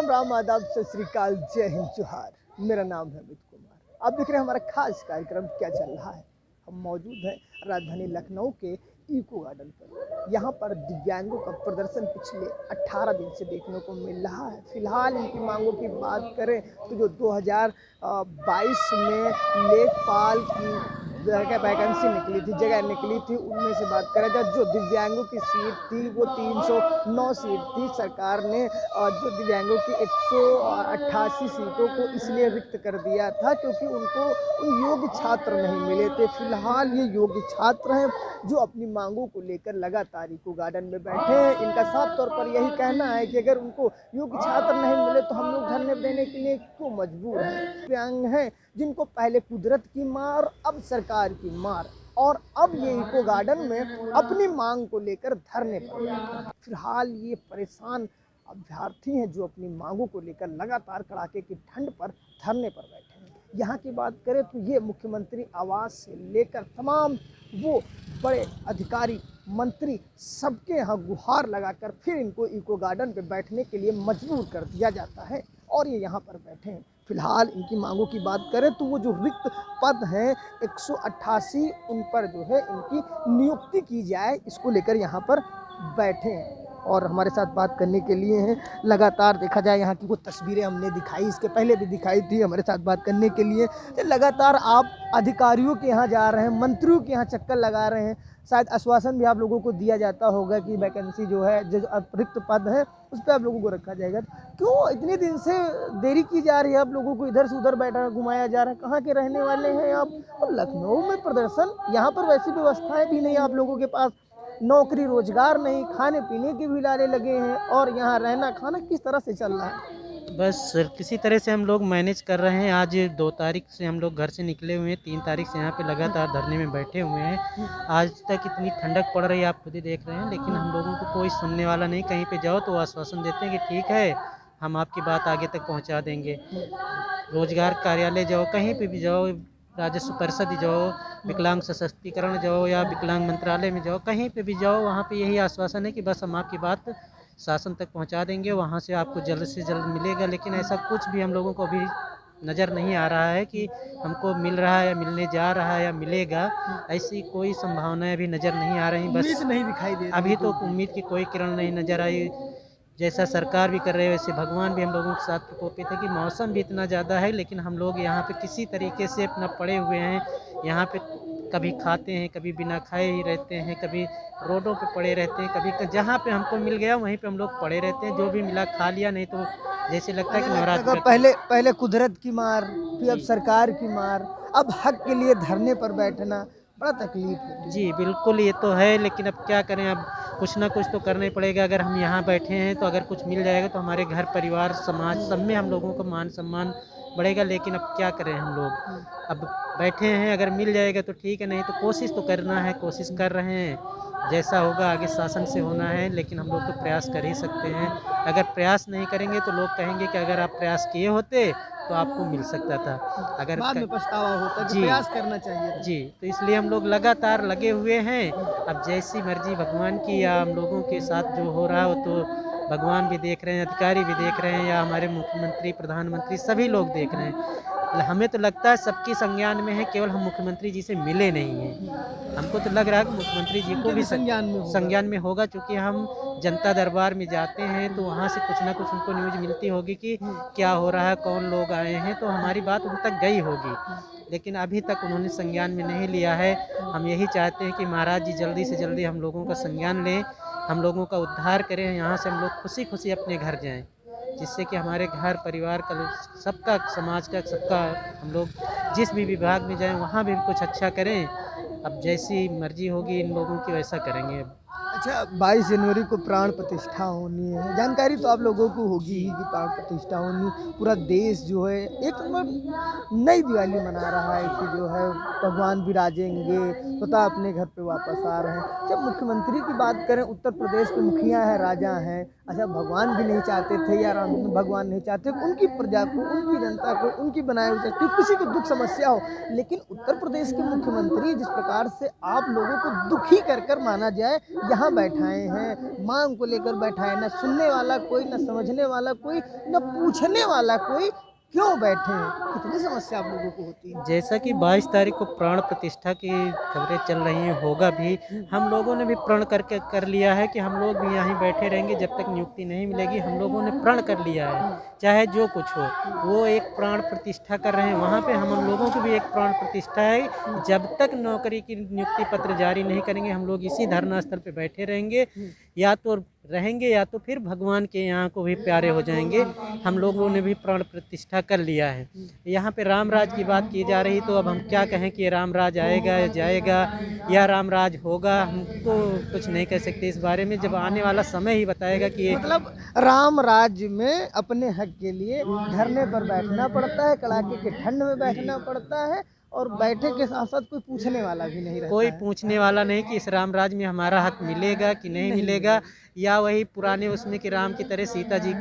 राम राम, आदाब, सत श्री अकाल, जय हिंद, जोहार। मेरा नाम है अमित कुमार। आप देख रहे हैं हमारा खास कार्यक्रम क्या चल रहा है। हम मौजूद हैं राजधानी लखनऊ के इको गार्डन पर। यहाँ पर दिव्यांगों का प्रदर्शन पिछले 18 दिन से देखने को मिल रहा है। फिलहाल इनकी मांगों की बात करें तो जो 2022 में लेखपाल की वैकेंसी जगह निकली थी, उनमें से बात करें जाए जो दिव्यांगों की सीट थी वो 309 सीट थी। सरकार ने जो दिव्यांगों की 188 सीटों को इसलिए रिक्त कर दिया था क्योंकि उनको उन योग्य छात्र नहीं मिले थे। फिलहाल ये योग्य छात्र हैं जो अपनी मांगों को लेकर लगातार इको गार्डन में बैठे हैं। इनका साफ तौर पर यही कहना है कि अगर उनको योग्य छात्र नहीं मिले तो हम लोग धरने देने के लिए क्यों मजबूर हैं। दिव्यांग हैं जिनको पहले कुदरत की मार, अब सरकार की मार, और अब ये इको गार्डन में अपनी मांग को लेकर धरने पर बैठे हैं। फिलहाल ये परेशान अभ्यर्थी हैं जो अपनी मांगों को लेकर लगातार कड़ाके की ठंड पर धरने पर बैठे हैं। यहाँ की बात करें तो ये मुख्यमंत्री आवास से लेकर तमाम वो बड़े अधिकारी, मंत्री, सबके यहाँ गुहार लगाकर फिर इनको इको गार्डन पे बैठने के लिए मजबूर कर दिया जाता है और ये यहाँ पर बैठे हैं। फिलहाल इनकी मांगों की बात करें तो वो जो रिक्त पद हैं 188, उन पर जो है इनकी नियुक्ति की जाए, इसको लेकर यहाँ पर बैठे हैं। और हमारे साथ बात करने के लिए हैं, लगातार देखा जाए यहाँ की वो तस्वीरें हमने दिखाई, इसके पहले भी दिखाई थी, हमारे साथ बात करने के लिए। लगातार आप अधिकारियों के यहाँ जा रहे हैं, मंत्रियों के यहाँ चक्कर लगा रहे हैं, शायद आश्वासन भी आप लोगों को दिया जाता होगा कि वैकेंसी जो है, जो रिक्त पद है उस पर आप लोगों को रखा जाएगा। क्यों इतने दिन से देरी की जा रही है? आप लोगों को इधर से उधर बैठा घुमाया जा रहा है। कहाँ के रहने वाले हैं आप? और लखनऊ में प्रदर्शन, यहाँ पर वैसी व्यवस्थाएं भी नहीं, आप लोगों के पास नौकरी रोजगार नहीं, खाने पीने के भी लारे लगे हैं, और यहाँ रहना खाना किस तरह से चल रहा है? बस सर, किसी तरह से हम लोग मैनेज कर रहे हैं। आज 2 तारीख से हम लोग घर से निकले हुए हैं, 3 तारीख से यहाँ पे लगातार धरने में बैठे हुए हैं। आज तक इतनी ठंडक पड़ रही है, आप खुद ही देख रहे हैं, लेकिन हम लोगों को कोई सुनने वाला नहीं। कहीं पे जाओ तो आश्वासन देते हैं कि ठीक है, हम आपकी बात आगे तक पहुँचा देंगे। रोजगार कार्यालय जाओ, कहीं पे भी जाओ, राजस्व परिषद ही जाओ, विकलांग सशक्तिकरण जाओ या विकलांग मंत्रालय में जाओ, कहीं पे भी जाओ, वहाँ पे यही आश्वासन है कि बस हम आपकी बात शासन तक पहुंचा देंगे, वहाँ से आपको जल्द से जल्द मिलेगा। लेकिन ऐसा कुछ भी हम लोगों को अभी नज़र नहीं आ रहा है कि हमको मिल रहा है या मिलने जा रहा है या मिलेगा। ऐसी कोई संभावनाएं अभी नज़र नहीं आ रही। बस उम्मीद नहीं दिखाई दे रही अभी तो उम्मीद की कोई किरण नहीं नज़र आई। जैसा सरकार भी कर रहे है वैसे भगवान भी हम लोगों के साथ प्रकोपित है कि मौसम भी इतना ज़्यादा है, लेकिन हम लोग यहाँ पे किसी तरीके से अपना पड़े हुए हैं। यहाँ पे कभी खाते हैं, कभी बिना खाए ही रहते हैं, कभी रोडों पे पड़े रहते हैं, कभी जहाँ पे हमको मिल गया वहीं पे हम लोग पड़े रहते हैं। जो भी मिला खा लिया, नहीं तो जैसे लगता है कि नवरात्र पहले कुदरत की मार, फिर अब सरकार की मार, अब हक के लिए धरने पर बैठना, बड़ा तकलीफ है। जी बिल्कुल, ये तो है, लेकिन अब क्या करें, अब कुछ ना कुछ तो करना ही पड़ेगा। अगर हम यहाँ बैठे हैं तो अगर कुछ मिल जाएगा तो हमारे घर परिवार समाज सब में हम लोगों का मान सम्मान बढ़ेगा। लेकिन अब क्या करें, हम लोग अब बैठे हैं, अगर मिल जाएगा तो ठीक है, नहीं तो कोशिश तो करना है, कोशिश कर रहे हैं। जैसा होगा आगे शासन से होना है, लेकिन हम लोग तो प्रयास कर ही सकते हैं। अगर प्रयास नहीं करेंगे तो लोग कहेंगे कि अगर आप प्रयास किए होते तो आपको मिल सकता था। अगर बाद में पछतावा होता कि जी प्रयास करना चाहिए। जी, तो इसलिए हम लोग लगातार लगे हुए हैं। अब जैसी मर्जी भगवान की, या हम लोगों के साथ जो हो रहा हो तो भगवान भी देख रहे हैं, अधिकारी भी देख रहे हैं, या हमारे मुख्यमंत्री, प्रधानमंत्री सभी लोग देख रहे हैं। हमें तो लगता है सबकी संज्ञान में है, केवल हम मुख्यमंत्री जी से मिले नहीं हैं। हमको तो लग रहा है कि मुख्यमंत्री जी को भी संज्ञान में होगा, क्योंकि हम जनता दरबार में जाते हैं तो वहाँ से कुछ ना कुछ उनको न्यूज़ मिलती होगी कि क्या हो रहा है, कौन लोग आए हैं, तो हमारी बात उन तक गई होगी। लेकिन अभी तक उन्होंने संज्ञान में नहीं लिया है। हम यही चाहते हैं कि महाराज जी जल्दी से जल्दी हम लोगों का संज्ञान लें, हम लोगों का उद्धार करें, यहाँ से हम लोग खुशी खुशी अपने घर जाएं, जिससे कि हमारे घर परिवार का, सबका, समाज का, सबका, हम लोग जिस भी विभाग में जाएं वहाँ भी कुछ अच्छा करें। अब जैसी मर्जी होगी इन लोगों की वैसा करेंगे। अब अच्छा, 22 जनवरी को प्राण प्रतिष्ठा होनी है, जानकारी तो आप लोगों को होगी ही कि प्राण प्रतिष्ठा होनी, पूरा देश जो है एक नई दिवाली मना रहा है कि जो है भगवान विराजेंगे, स्वतः अपने घर पे वापस आ रहे हैं। जब मुख्यमंत्री की बात करें, उत्तर प्रदेश के मुखिया हैं, राजा हैं, अच्छा, भगवान भी नहीं चाहते थे या राम भगवान नहीं चाहते कि उनकी प्रजा को, उनकी जनता को, उनकी बनाई हुई शक्ति किसी को दुख समस्या हो, लेकिन उत्तर प्रदेश के मुख्यमंत्री जिस प्रकार से आप लोगों को दुखी कर कर माना जाए यहाँ बैठाए हैं, मांग को लेकर बैठाए, न सुनने वाला कोई, न समझने वाला कोई, न पूछने वाला कोई, क्यों बैठे हैं? कितनी समस्या आप लोगों को होती है? जैसा कि 22 तारीख को प्राण प्रतिष्ठा की खबरें चल रही हैं, होगा भी, हम लोगों ने भी प्रण करके कर लिया है कि हम लोग भी यहीं बैठे रहेंगे जब तक नियुक्ति नहीं मिलेगी। हम लोगों ने प्रण कर लिया है, चाहे जो कुछ हो। वो एक प्राण प्रतिष्ठा कर रहे हैं, वहाँ पे हम लोगों की भी एक प्राण प्रतिष्ठा है। जब तक नौकरी की नियुक्ति पत्र जारी नहीं करेंगे, हम लोग इसी धरना स्थल पे बैठे रहेंगे, या तो रहेंगे या तो फिर भगवान के यहाँ को भी प्यारे हो जाएंगे। हम लोगों ने भी प्राण प्रतिष्ठा कर लिया है। यहाँ पे राम राज की बात की जा रही, तो अब हम क्या कहें कि राम राज आएगा या जाएगा या राम राज होगा, हम तो कुछ नहीं कह सकते इस बारे में। जब आने वाला समय ही बताएगा कि ये मतलब राम राज्य में अपने हक के लिए धरने पर बैठना पड़ता है, कड़ाके के ठंड में बैठना पड़ता है, और बैठे के साथ साथ कोई पूछने वाला भी नहीं रहता कोई है। पूछने वाला नहीं कि इस राम राज में हमारा हक मिलेगा कि नहीं मिलेगा, या वही पुराने उसमें कि राम की तरह सीता जी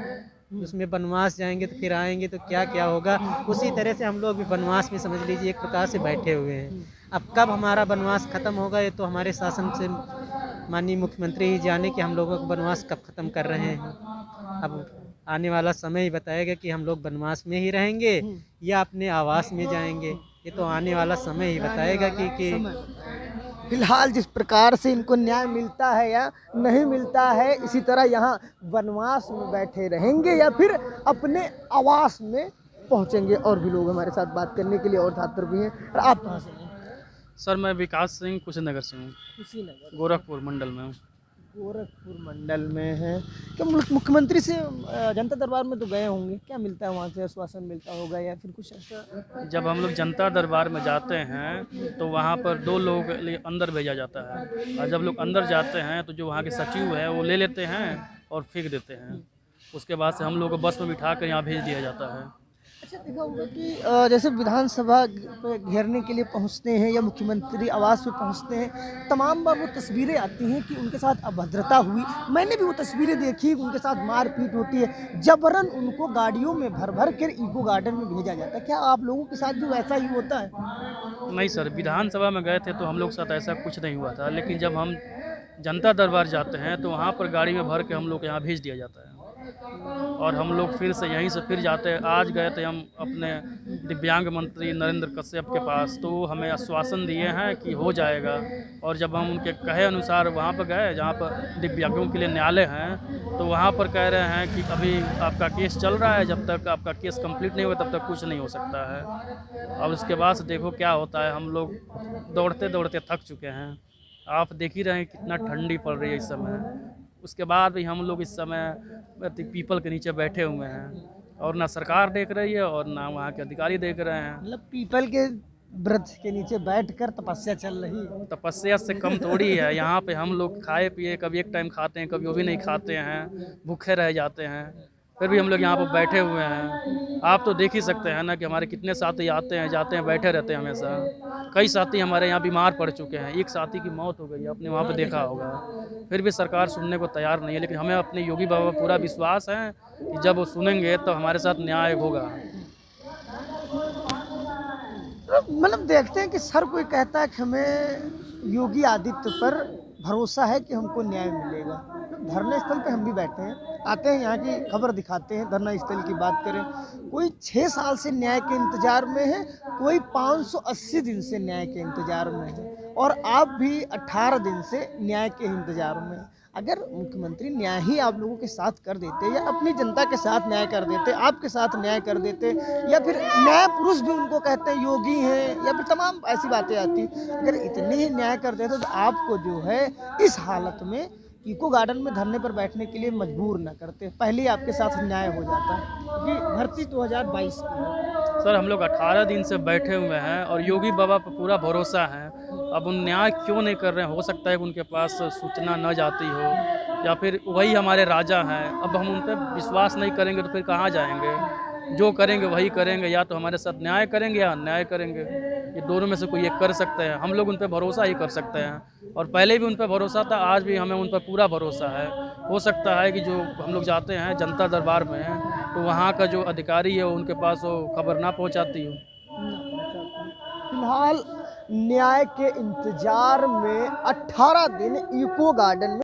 उसमें वनवास जाएंगे तो फिर आएंगे तो क्या क्या होगा, उसी तरह से हम लोग भी वनवास में समझ लीजिए एक प्रकार से बैठे हुए हैं। अब कब हमारा वनवास ख़त्म होगा, ये तो हमारे शासन से माननीय मुख्यमंत्री ही जाने कि हम लोगों का वनवास कब ख़त्म कर रहे हैं। अब आने वाला समय ही बताएगा कि हम लोग वनवास में ही रहेंगे या अपने आवास में जाएंगे। ये तो आने वाला समय ही बताएगा कि फिलहाल जिस प्रकार से इनको न्याय मिलता है या नहीं मिलता है, इसी तरह यहाँ वनवास में बैठे रहेंगे या फिर अपने आवास में पहुँचेंगे। और भी लोग हमारे साथ बात करने के लिए और छात्र भी हैं। और आप कहाँ से हैं? सर मैं विकास सिंह कुशीनगर से हूँ, कुशीनगर, गोरखपुर मंडल में हूँ। गोरखपुर मंडल में है। क्या मुख्यमंत्री से जनता दरबार में तो गए होंगे, क्या मिलता है वहाँ से? आश्वासन मिलता होगा या फिर कुछ ऐसा? जब हम लोग जनता दरबार में जाते हैं तो वहाँ पर 2 लोगों के लिए अंदर भेजा जाता है, और जब लोग अंदर जाते हैं तो जो वहाँ के सचिव है वो ले लेते हैं और फेंक देते हैं। उसके बाद से हम लोग को बस में बिठा कर यहाँ भेज दिया जाता है। अच्छा, देखा होगा कि जैसे विधानसभा पे घेरने के लिए पहुंचते हैं या मुख्यमंत्री आवास पे पहुंचते हैं, तमाम बार वो तस्वीरें आती हैं कि उनके साथ अभद्रता हुई। मैंने भी वो तस्वीरें देखी, उनके साथ मारपीट होती है, जबरन उनको गाड़ियों में भर भर कर इको गार्डन में भेजा जाता है। क्या आप लोगों के साथ भी वैसा ही होता है? नहीं सर, विधानसभा में गए थे तो हम लोग के साथ ऐसा कुछ नहीं हुआ था, लेकिन जब हम जनता दरबार जाते हैं तो वहाँ पर गाड़ी में भर के हम लोग यहाँ भेज दिया जाता है, और हम लोग फिर से यहीं से फिर जाते हैं। आज गए थे हम अपने दिव्यांग मंत्री नरेंद्र कश्यप के पास, तो हमें आश्वासन दिए हैं कि हो जाएगा। और जब हम उनके कहे अनुसार वहाँ पर गए जहाँ पर दिव्यांगों के लिए न्यायालय हैं, तो वहाँ पर कह रहे हैं कि अभी आपका केस चल रहा है, जब तक आपका केस कंप्लीट नहीं होगा तब तक कुछ नहीं हो सकता है। और उसके बाद से देखो क्या होता है, हम लोग दौड़ते दौड़ते थक चुके हैं। आप देख ही रहे हैं कितना ठंडी पड़ रही है इस समय। उसके बाद भी हम लोग इस समय पीपल के नीचे बैठे हुए हैं, और ना सरकार देख रही है और ना वहाँ के अधिकारी देख रहे हैं। मतलब पीपल के वृक्ष के नीचे बैठकर तपस्या चल रही है। तपस्या से कम थोड़ी है। यहाँ पे हम लोग खाए पिए, कभी एक टाइम खाते हैं, कभी वो भी नहीं खाते हैं, भूखे रह जाते हैं, फिर भी हम लोग यहाँ पर बैठे हुए हैं। आप तो देख ही सकते हैं ना कि हमारे कितने साथी आते हैं जाते हैं, बैठे रहते हैं हमेशा। कई साथी हमारे यहाँ बीमार पड़ चुके हैं, एक साथी की मौत हो गई, आपने वहाँ पे देखा होगा। फिर भी सरकार सुनने को तैयार नहीं है, लेकिन हमें अपने योगी बाबा पूरा विश्वास है कि जब वो सुनेंगे तो हमारे साथ न्याय होगा। मतलब देखते हैं कि सर कोई कहता है कि हमें योगी आदित्य पर भरोसा है कि हमको न्याय मिलेगा। धरना स्थल पे हम भी बैठे हैं, आते हैं यहाँ की खबर दिखाते हैं। धरना स्थल की बात करें, कोई 6 साल से न्याय के इंतज़ार में है, कोई 580 दिन से न्याय के इंतज़ार में है, और आप भी 18 दिन से न्याय के इंतज़ार में हैं। अगर मुख्यमंत्री न्याय ही आप लोगों के साथ कर देते या अपनी जनता के साथ न्याय कर देते, आपके साथ न्याय कर देते, या फिर न्याय पुरुष भी उनको कहते हैं, योगी हैं, या फिर तमाम ऐसी बातें आती, अगर इतने ही न्याय कर देते तो आपको जो है इस हालत में इको गार्डन में धरने पर बैठने के लिए मजबूर न करते, पहले ही आपके साथ न्याय हो जाता। क्योंकि भर्ती 2022 की है। सर हम लोग 18 दिन से बैठे हुए हैं और योगी बाबा पर पूरा भरोसा है। अब उन न्याय क्यों नहीं कर रहे हैं? हो सकता है कि उनके पास सूचना न जाती हो, या फिर वही हमारे राजा हैं। अब हम उन पर विश्वास नहीं करेंगे तो फिर कहाँ जाएंगे? जो करेंगे वही करेंगे, या तो हमारे साथ न्याय करेंगे या अन्याय करेंगे। ये दोनों में से कोई एक कर सकते हैं। हम लोग उन पर भरोसा ही कर सकते हैं, और पहले भी उन पर भरोसा था, आज भी हमें उन पर पूरा भरोसा है। हो सकता है कि जो हम लोग जाते हैं जनता दरबार में, तो वहाँ का जो अधिकारी है उनके पास वो खबर ना पहुँचाती हो। फिलहाल न्याय के इंतजार में 18 दिन इको गार्डन में